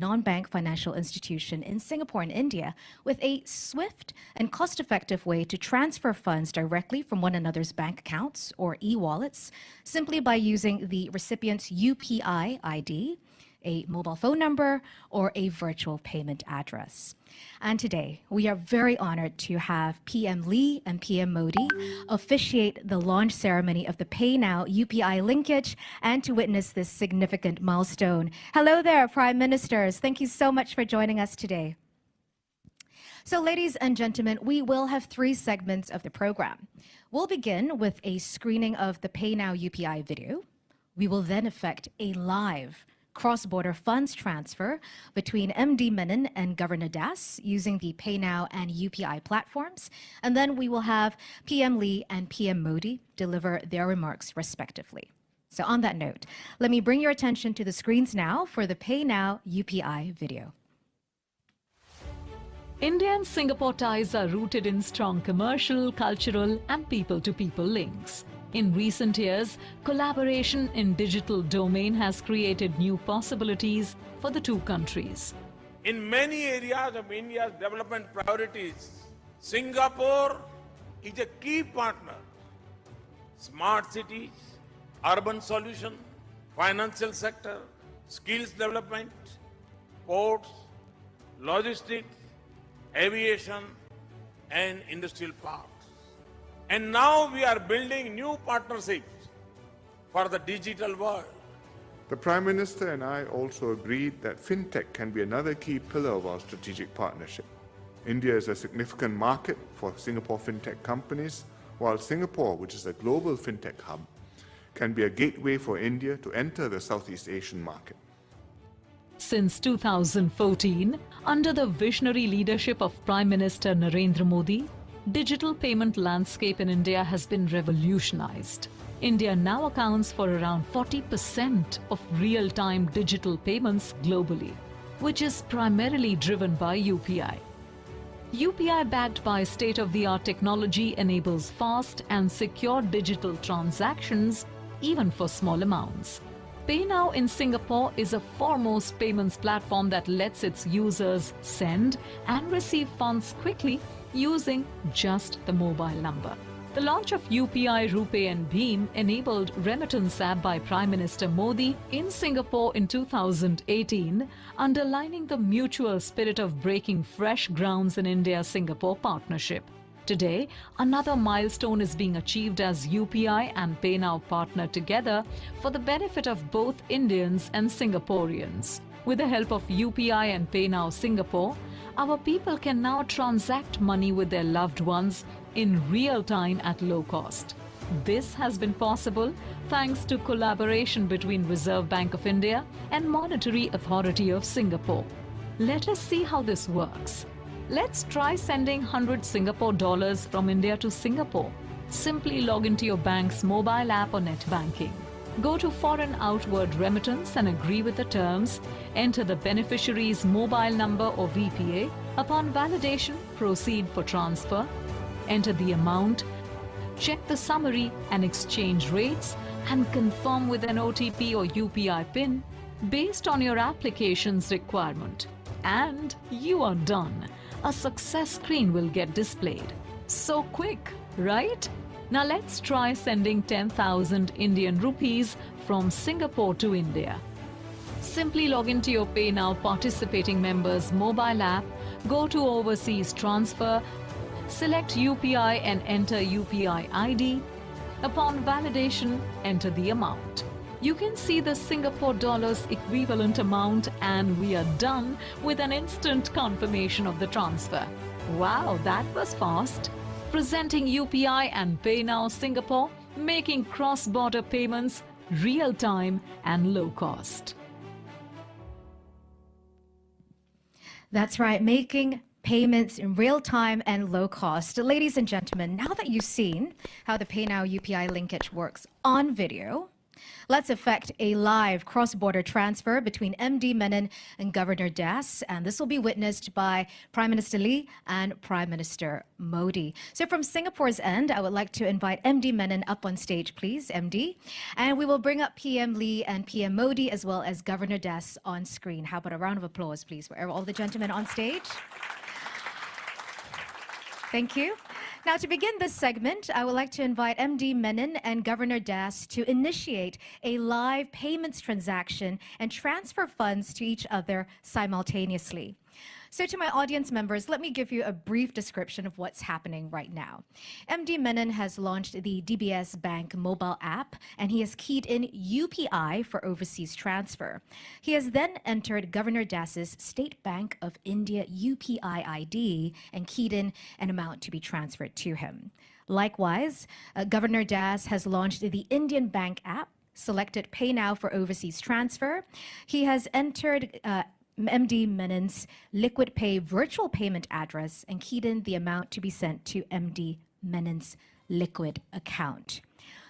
non-bank financial institution in Singapore and India with a swift and cost-effective way to transfer funds directly from one another's bank accounts or e-wallets simply by using the recipient's UPI ID, a mobile phone number, or a virtual payment address. And today, we are very honored to have PM Lee and PM Modi officiate the launch ceremony of the Pay Now UPI linkage and to witness this significant milestone. Hello there, Prime Ministers. Thank you so much for joining us today. So, ladies and gentlemen, we will have 3 segments of the program. We'll begin with a screening of the Pay Now UPI video. We will then effect a live cross-border funds transfer between MD Menon and Governor Das using the Pay Now and UPI platforms. And then we will have PM Lee and PM Modi deliver their remarks respectively. So on that note, let me bring your attention to the screens now for the Pay Now UPI video. India and Singapore ties are rooted in strong commercial, cultural and people-to-people links. In recent years, collaboration in digital domain has created new possibilities for the two countries. In many areas of India's development priorities, Singapore is a key partner. Smart cities, urban solution, financial sector, skills development, ports, logistics, aviation and industrial parks. And now we are building new partnerships for the digital world. The Prime Minister and I also agreed that fintech can be another key pillar of our strategic partnership. India is a significant market for Singapore fintech companies, while Singapore, which is a global fintech hub, can be a gateway for India to enter the Southeast Asian market. Since 2014, under the visionary leadership of Prime Minister Narendra Modi, digital payment landscape in India has been revolutionized. India now accounts for around 40% of real-time digital payments globally, which is primarily driven by UPI. UPI, backed by state-of-the-art technology, enables fast and secure digital transactions even for small amounts. Pay Now in Singapore is a foremost payments platform that lets its users send and receive funds quickly using just the mobile number. The launch of UPI, RuPay and Bheem enabled remittance app by Prime Minister Modi in Singapore in 2018, underlining the mutual spirit of breaking fresh grounds in India-Singapore partnership. Today, another milestone is being achieved as UPI and Pay Now partner together for the benefit of both Indians and Singaporeans. With the help of UPI and Pay Now Singapore, our people can now transact money with their loved ones in real time at low cost. This has been possible thanks to collaboration between Reserve Bank of India and Monetary Authority of Singapore. Let us see how this works. Let's try sending 100 Singapore dollars from India to Singapore. Simply log into your bank's mobile app or net banking. Go to Foreign Outward Remittance and agree with the terms. Enter the beneficiary's mobile number or VPA. Upon validation, proceed for transfer. Enter the amount. Check the summary and exchange rates and confirm with an OTP or UPI PIN based on your application's requirement. And you are done. A success screen will get displayed. So quick, right? Now let's try sending 10,000 Indian rupees from Singapore to India. Simply log into your Pay Now participating member's mobile app, go to Overseas Transfer, select UPI and enter UPI ID. Upon validation, enter the amount. You can see the Singapore dollars equivalent amount and we are done with an instant confirmation of the transfer. Wow, that was fast. Presenting UPI and Pay Now Singapore, making cross-border payments real-time and low-cost. That's right, making payments in real time and low cost. Ladies and gentlemen, now that you've seen how the Pay Now UPI linkage works on video, Let's effect a live cross-border transfer between MD Menon and Governor Das, and this will be witnessed by Prime Minister Lee and Prime Minister Modi. So from Singapore's end, I would like to invite MD Menon up on stage, please, MD. And we will bring up PM Lee and PM Modi as well as Governor Das on screen. How about a round of applause, please, for all the gentlemen on stage? Thank you. Now, to begin this segment, I would like to invite MD Menon and Governor Das to initiate a live payments transaction and transfer funds to each other simultaneously. So to my audience members, let me give you a brief description of what's happening right now. MD Menon has launched the DBS Bank mobile app, and he has keyed in UPI for overseas transfer. He has then entered Governor Das's State Bank of India UPI ID and keyed in an amount to be transferred to him. Likewise, Governor Das has launched the Indian Bank app, selected Pay Now for overseas transfer. He has entered MD Menon's Liquid Pay virtual payment address and keyed in the amount to be sent to MD Menon's Liquid account.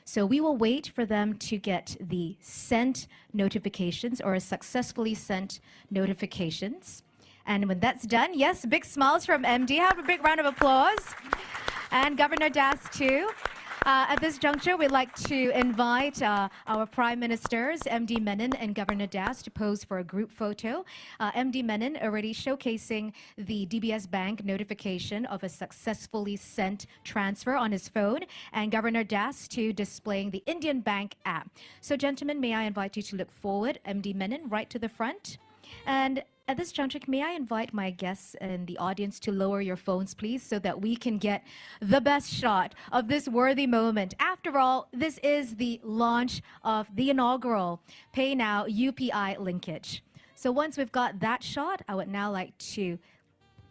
So we will wait for them to get the sent notifications or successfully sent notifications. And when that's done, yes, big smiles from MD. Have a big round of applause. And Governor Das too. At this juncture, we'd like to invite our Prime Ministers, MD Menon and Governor Das, to pose for a group photo. MD Menon already showcasing the DBS Bank notification of a successfully sent transfer on his phone, and Governor Das to displaying the Indian Bank app. So, gentlemen, may I invite you to look forward, MD Menon, right to the front. And at this juncture, may I invite my guests and the audience to lower your phones, please, so that we can get the best shot of this worthy moment. After all, this is the launch of the inaugural Pay Now UPI linkage. So once we've got that shot, I would now like to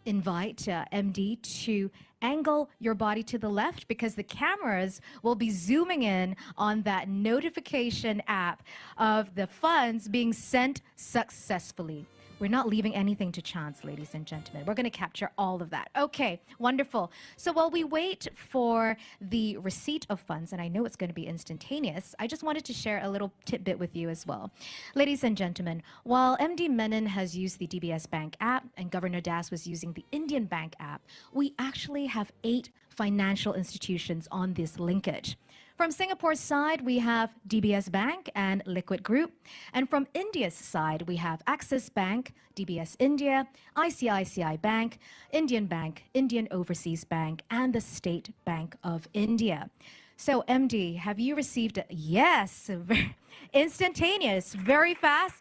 invite MD to angle your body to the left, because the cameras will be zooming in on that notification app of the funds being sent successfully. We're not leaving anything to chance, ladies and gentlemen. We're going to capture all of that. Okay, wonderful. So while we wait for the receipt of funds, and I know it's going to be instantaneous, I just wanted to share a little tidbit with you as well. Ladies and gentlemen, while MD Menon has used the DBS Bank app and Governor Das was using the Indian Bank app, we actually have 8 financial institutions on this linkage. From Singapore's side, we have DBS Bank and Liquid Group. And from India's side, we have Axis Bank, DBS India, ICICI Bank, Indian Overseas Bank, and the State Bank of India. So, MD, have you received it? Yes, instantaneous, very fast.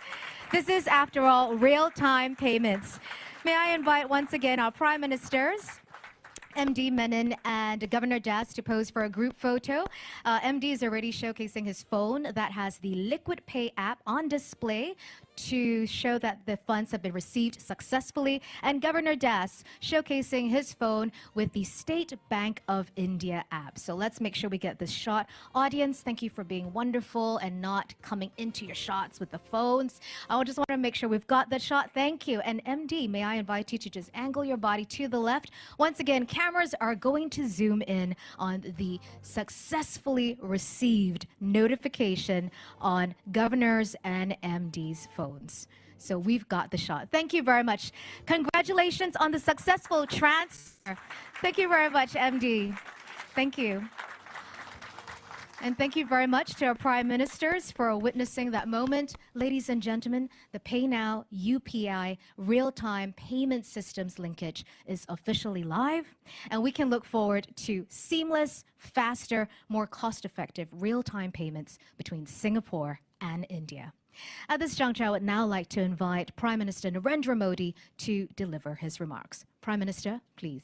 This is, after all, real-time payments. May I invite once again our Prime Ministers, MD Menon and Governor Das, to pose for a group photo. MD is already showcasing his phone that has the Liquid Pay app on display to show that the funds have been received successfully, and Governor Das showcasing his phone with the State Bank of India app. So let's make sure we get this shot. Audience, thank you for being wonderful and not coming into your shots with the phones. I just want to make sure we've got that shot. Thank you. And MD, may I invite you to just angle your body to the left. Once again, cameras are going to zoom in on the successfully received notification on Governor's and MD's phone. So we've got the shot. Thank you very much. Congratulations on the successful transfer. Thank you very much, MD. Thank you. And thank you very much to our Prime Ministers for witnessing that moment. Ladies and gentlemen, the Pay Now UPI real-time payment systems linkage is officially live, and we can look forward to seamless, faster, more cost-effective real-time payments between Singapore and India. At this juncture, I would now like to invite Prime Minister Narendra Modi to deliver his remarks. Prime Minister, please.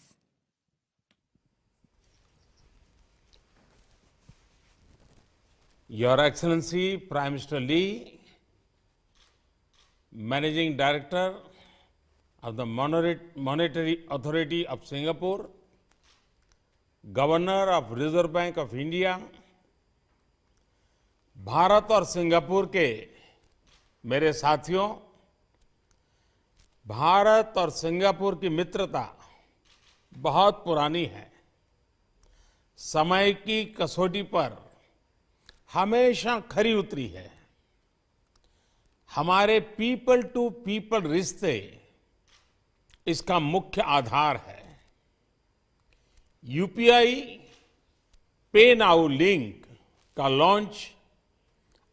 Your Excellency, Prime Minister Lee, Managing Director of the Monetary Authority of Singapore, Governor of Reserve Bank of India, Bharat और Singapore के मेरे साथियों, भारत और Singapore की मित्रता बहुत पुरानी है। समय की कसौटी पर हमेशा खरी उतरी है। हमारे पीपल टू पीपल रिश्ते इसका मुख्य आधार है। यूपीआई पे नाउ लिंक का लॉन्च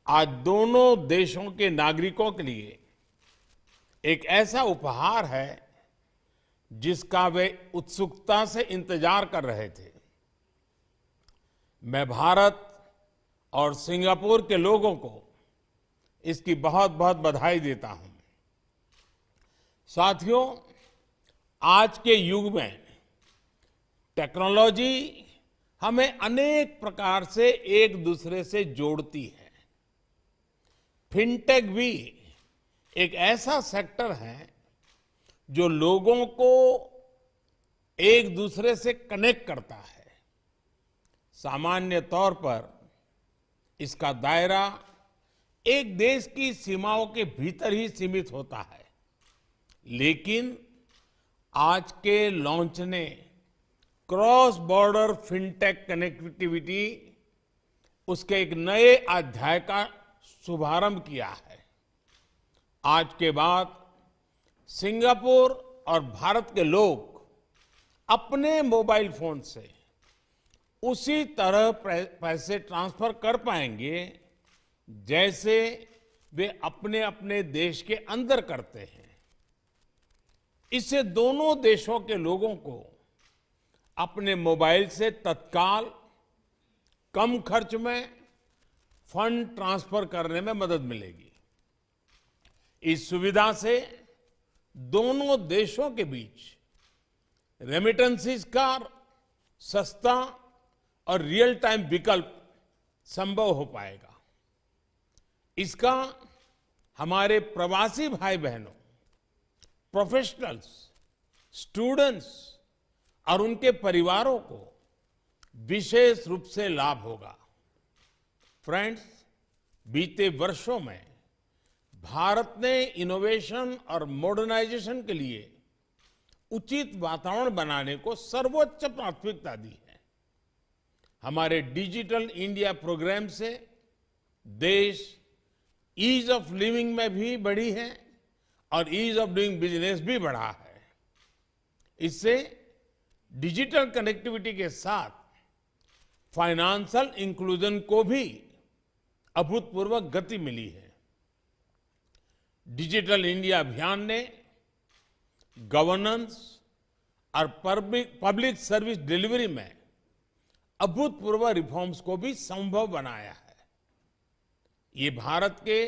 आज दोनों देशों के नागरिकों के लिए एक ऐसा उपहार है जिसका वे उत्सुकता से इंतजार कर रहे थे। मैं भारत और सिंगापुर के लोगों को इसकी बहुत बहुत बधाई देता हूं। साथियों, आज के युग में टेक्नोलॉजी हमें अनेक प्रकार से एक दूसरे से जोड़ती है। फिनटेक भी एक ऐसा सेक्टर है जो लोगों को एक दूसरे से कनेक्ट करता है। सामान्य तौर पर इसका दायरा एक देश की सीमाओं के भीतर ही सीमित होता है, लेकिन आज के लॉन्च ने क्रॉस बॉर्डर फिनटेक कनेक्टिविटी उसके एक नए अध्याय का शुभारंभ किया है। आज के बाद सिंगापुर और भारत के लोग अपने मोबाइल फोन से उसी तरह पैसे ट्रांसफर कर पाएंगे जैसे वे अपने अपने देश के अंदर करते हैं। इससे दोनों देशों के लोगों को अपने मोबाइल से तत्काल कम खर्च में फंड ट्रांसफर करने में मदद मिलेगी। इस सुविधा से दोनों देशों के बीच रेमिटेंसेस का सस्ता और रियल टाइम विकल्प संभव हो पाएगा। इसका हमारे प्रवासी भाई बहनों, प्रोफेशनल्स, स्टूडेंट्स और उनके परिवारों को विशेष रूप से लाभ होगा। फ्रेंड्स, बीते वर्षों में भारत ने इनोवेशन और मॉडर्नाइजेशन के लिए उचित वातावरण बनाने को सर्वोच्च प्राथमिकता दी है। हमारे डिजिटल इंडिया प्रोग्राम से देश ईज ऑफ लिविंग में भी बढ़ी है और ईज ऑफ डूइंग बिजनेस भी बढ़ा है। इससे डिजिटल कनेक्टिविटी के साथ फाइनेंशियल इंक्लूजन को भी अभूतपूर्व गति मिली है। डिजिटल इंडिया अभियान ने गवर्नेंस और पब्लिक सर्विस डिलीवरी में अभूतपूर्व रिफॉर्म्स को भी संभव बनाया है। ये भारत के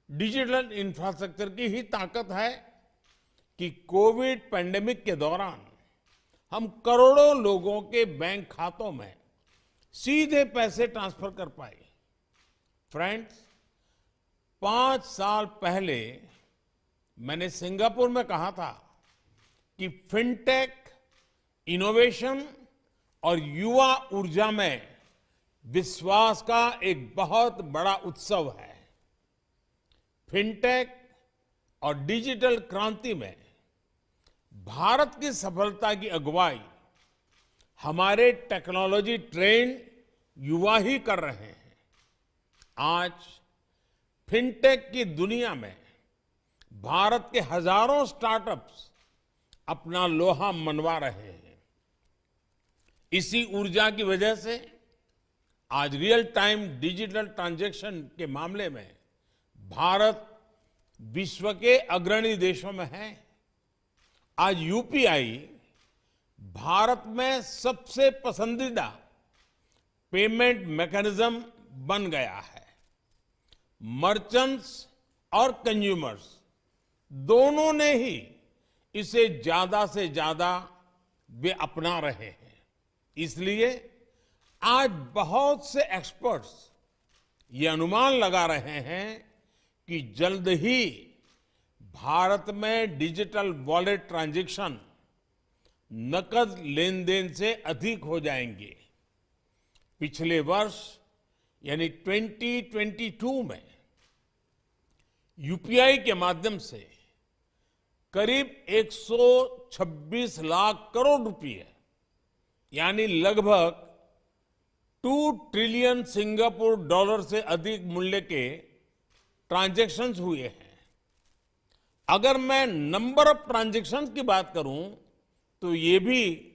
डिजिटल इंफ्रास्ट्रक्चर की ही ताकत है कि कोविड पैंडेमिक के दौरान हम करोड़ों लोगों के बैंक खातों में सीधे पैसे ट्रांसफर कर पाए। फ्रेंड्स, 5 साल पहले मैंने सिंगापुर में कहा था कि फिनटेक, इनोवेशन और युवा ऊर्जा में विश्वास का एक बहुत बड़ा उत्सव है। फिनटेक और डिजिटल क्रांति में भारत की सफलता की अगुवाई हमारे टेक्नोलॉजी ट्रेंड युवा ही कर रहे हैं। आज फिनटेक की दुनिया में भारत के हजारों स्टार्टअप्स अपना लोहा मनवा रहे हैं। इसी ऊर्जा की वजह से आज रियल टाइम डिजिटल ट्रांजैक्शन के मामले में भारत विश्व के अग्रणी देशों में है। आज यूपीआई भारत में सबसे पसंदीदा पेमेंट मैकेनिज्म बन गया है। मर्चेंट्स और कंज्यूमर्स दोनों ने ही इसे ज्यादा से ज्यादा वे अपना रहे हैं। इसलिए आज बहुत से एक्सपर्ट्स ये अनुमान लगा रहे हैं कि जल्द ही भारत में डिजिटल वॉलेट ट्रांजैक्शन नकद लेन देन से अधिक हो जाएंगे। पिछले वर्ष यानी 2022 में यूपीआई के माध्यम से करीब 126 लाख करोड़ रुपए यानी लगभग 2 ट्रिलियन सिंगापुर डॉलर से अधिक मूल्य के ट्रांजैक्शंस हुए हैं। अगर मैं नंबर ऑफ ट्रांजैक्शंस की बात करूं तो ये भी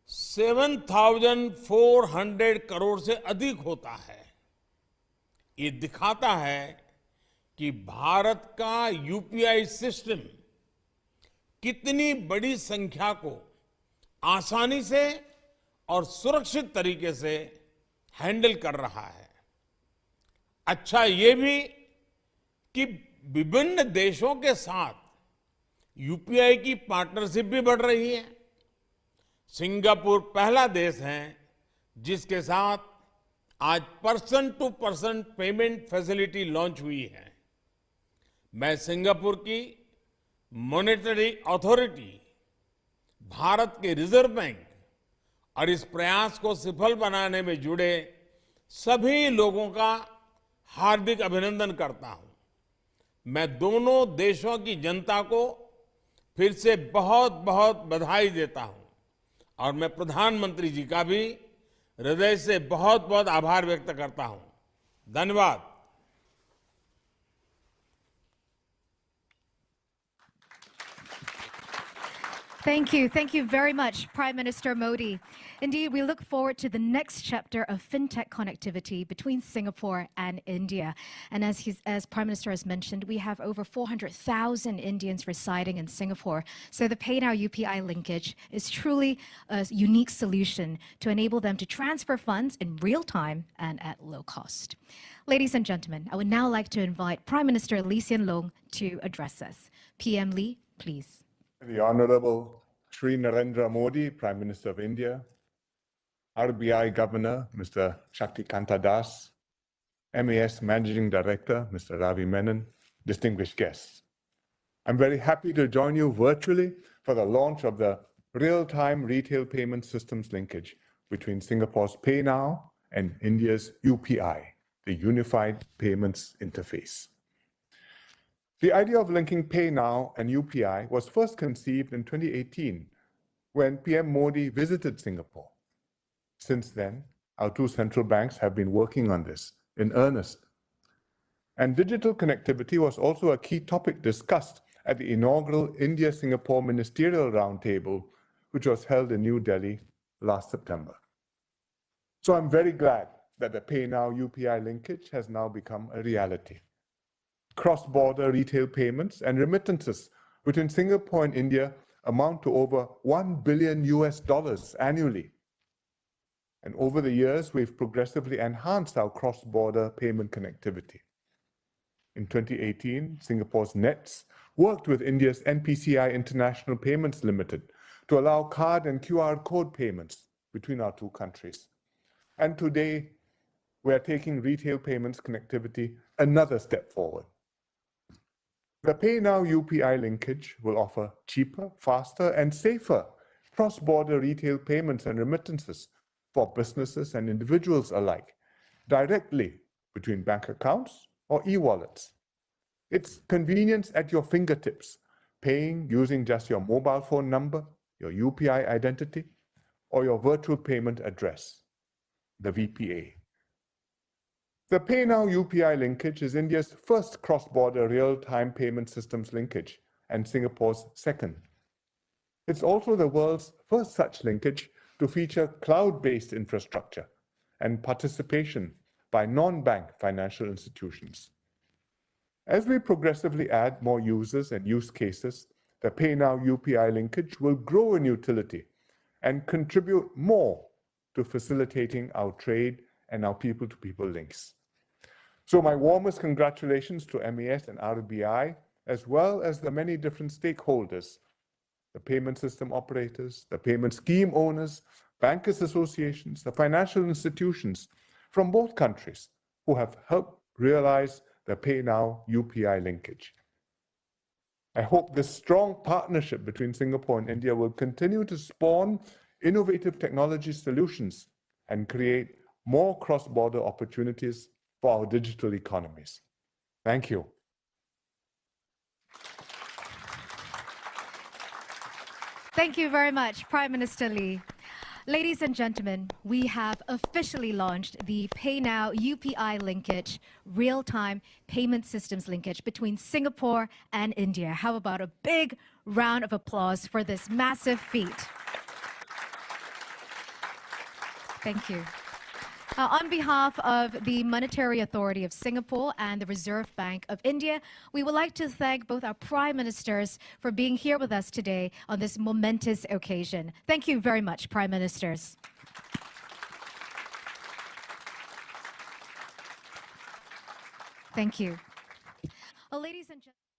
7,400 करोड़ से अधिक होता है। ये दिखाता है कि भारत का यूपीआई सिस्टम कितनी बड़ी संख्या को आसानी से और सुरक्षित तरीके से हैंडल कर रहा है। अच्छा ये भी कि विभिन्न देशों के साथ यूपीआई की पार्टनरशिप भी बढ़ रही है। सिंगापुर पहला देश है जिसके साथ आज person to person payment facility launch हुई है। मैं सिंगापुर की मॉनेटरी अथॉरिटी, भारत के रिजर्व बैंक और इस प्रयास को सफल बनाने में जुड़े सभी लोगों का हार्दिक अभिनंदन करता हूं। मैं दोनों देशों की जनता को फिर से बहुत बहुत बधाई देता हूं और मैं प्रधानमंत्री जी का भी हृदय से बहुत बहुत आभार व्यक्त करता हूं। धन्यवाद। Thank you. Thank you very much, Prime Minister Modi. Indeed, we look forward to the next chapter of fintech connectivity between Singapore and India. And as Prime Minister has mentioned, we have over 400,000 Indians residing in Singapore. So the Pay Now UPI linkage is truly a unique solution to enable them to transfer funds in real time and at low cost. Ladies and gentlemen, I would now like to invite Prime Minister Lee Hsien Loong to address us. PM Lee, please. The Honorable Shri Narendra Modi, Prime Minister of India, RBI Governor, Mr. Shaktikanta Das, MAS Managing Director, Mr. Ravi Menon, distinguished guests. I'm very happy to join you virtually for the launch of the real-time retail payment systems linkage between Singapore's Pay Now and India's UPI, the Unified Payments Interface. The idea of linking Pay Now and UPI was first conceived in 2018 when PM Modi visited Singapore. Since then, our two central banks have been working on this in earnest. And digital connectivity was also a key topic discussed at the inaugural India-Singapore Ministerial Roundtable, which was held in New Delhi last September. So I'm very glad that the Pay Now UPI linkage has now become a reality. Cross-border retail payments and remittances between Singapore and India amount to over $1 billion annually. And over the years, we've progressively enhanced our cross-border payment connectivity. In 2018, Singapore's NETS worked with India's NPCI International Payments Limited to allow card and QR code payments between our two countries. And today, we are taking retail payments connectivity another step forward. The Pay Now UPI linkage will offer cheaper, faster, and safer cross-border retail payments and remittances for businesses and individuals alike, directly between bank accounts or e-wallets. It's convenience at your fingertips, paying using just your mobile phone number, your UPI identity, or your virtual payment address, the VPA. The Pay Now UPI linkage is India's first cross-border real-time payment systems linkage and Singapore's second. It's also the world's first such linkage to feature cloud-based infrastructure and participation by non-bank financial institutions. As we progressively add more users and use cases, the Pay Now UPI linkage will grow in utility and contribute more to facilitating our trade and our people-to-people links. So my warmest congratulations to MAS and RBI, as well as the many different stakeholders, the payment system operators, the payment scheme owners, bankers associations, the financial institutions from both countries who have helped realize the Pay Now UPI linkage. I hope this strong partnership between Singapore and India will continue to spawn innovative technology solutions and create more cross-border opportunities for our digital economies. Thank you. Thank you very much, Prime Minister Lee. Ladies and gentlemen, we have officially launched the Pay Now UPI linkage, real-time payment systems linkage between Singapore and India. How about a big round of applause for this massive feat? Thank you. On behalf of the Monetary Authority of Singapore and the Reserve Bank of India, we would like to thank both our Prime Ministers for being here with us today on this momentous occasion. Thank you very much, Prime Ministers. Thank you. Well, ladies and gentlemen.